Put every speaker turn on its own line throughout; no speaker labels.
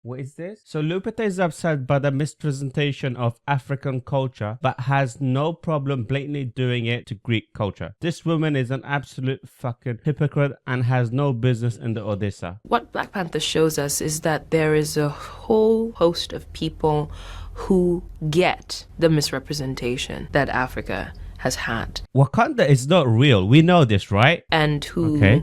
What is this? So Lupita is upset by the mispresentation of African culture, but has no problem blatantly doing it to Greek culture. This woman is an absolute fucking hypocrite and has no business in the Odyssey.
What Black Panther shows us is that there is a whole host of people who get the misrepresentation that Africa has had.
Wakanda is not real. We know this, right?
And who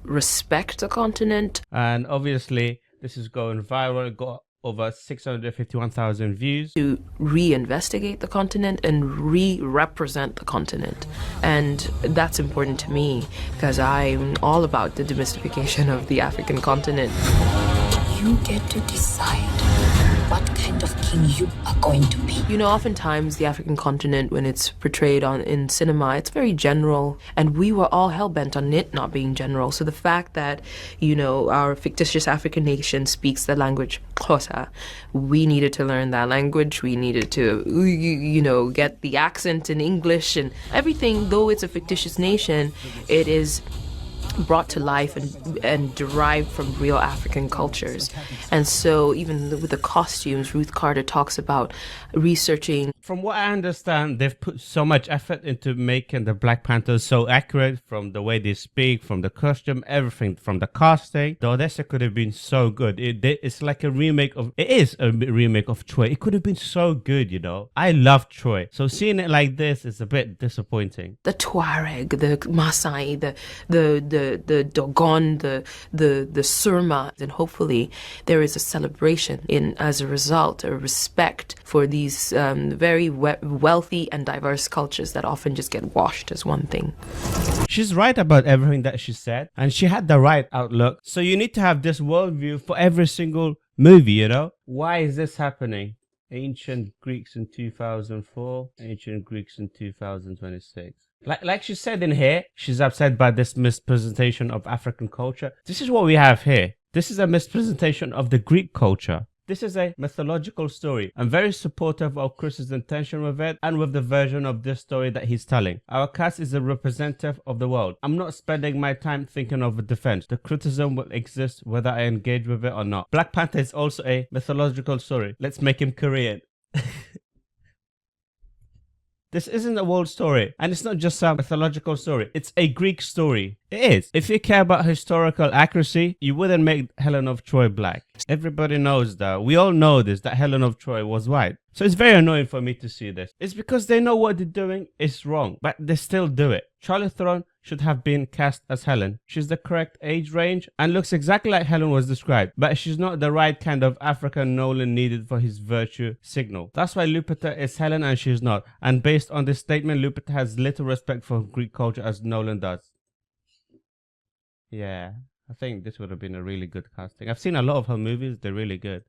respect the continent.
And obviously, this is going viral. It got over 651,000 views.
To reinvestigate the continent and re-represent the continent. And that's important to me because I'm all about the demystification of the African continent.
You get to decide what kind of king you are going to be.
You know, oftentimes the African continent, when it's portrayed in cinema, it's very general, and we were all hell-bent on it not being general. So the fact that, you know, our fictitious African nation speaks the language Xhosa, we needed to learn that language, we needed to, you know, get the accent in English and everything. Though it's a fictitious nation, it is brought to life and derived from real African cultures. And so even with the costumes, Ruth Carter talks about researching.
From what I understand, they've put so much effort into making the Black Panthers so accurate, from the way they speak, from the costume, everything, from the casting. The Odyssey could have been so good. It's like a remake of, it is a remake of Troy. It could have been so good, you know. I love Troy. So seeing it like this is a bit disappointing.
The Tuareg, the Maasai, the Dogon, the Surma, and hopefully there is a celebration as a result, a respect for these very wealthy and diverse cultures that often just get washed as one thing.
She's right about everything that she said, and she had the right outlook. So you need to have this worldview for every single movie, you know? Why is this happening? Ancient Greeks in 2004, ancient Greeks in 2026. Like she said in here, she's upset by this mispresentation of African culture. This is what we have here. This is a mispresentation of the Greek culture. This is a mythological story. I'm very supportive of Chris's intention with it and with the version of this story that he's telling. Our cast is a representative of the world. I'm not spending my time thinking of a defense. The criticism will exist whether I engage with it or not. Black Panther is also a mythological story. Let's make him Korean. This isn't a world story, and it's not just a mythological story. It's a Greek story. It is. If you care about historical accuracy, you wouldn't make Helen of Troy black. Everybody knows that. We all know this, that Helen of Troy was white. So it's very annoying for me to see this. It's because they know what they're doing is wrong, but they still do it. Charlize Theron should have been cast as Helen. She's the correct age range and looks exactly like Helen was described, but she's not the right kind of African Nolan needed for his virtue signal. That's why Lupita is Helen and she's not. And based on this statement, Lupita has little respect for Greek culture as Nolan does. Yeah, I think this would have been a really good casting. I've seen a lot of her movies, they're really good.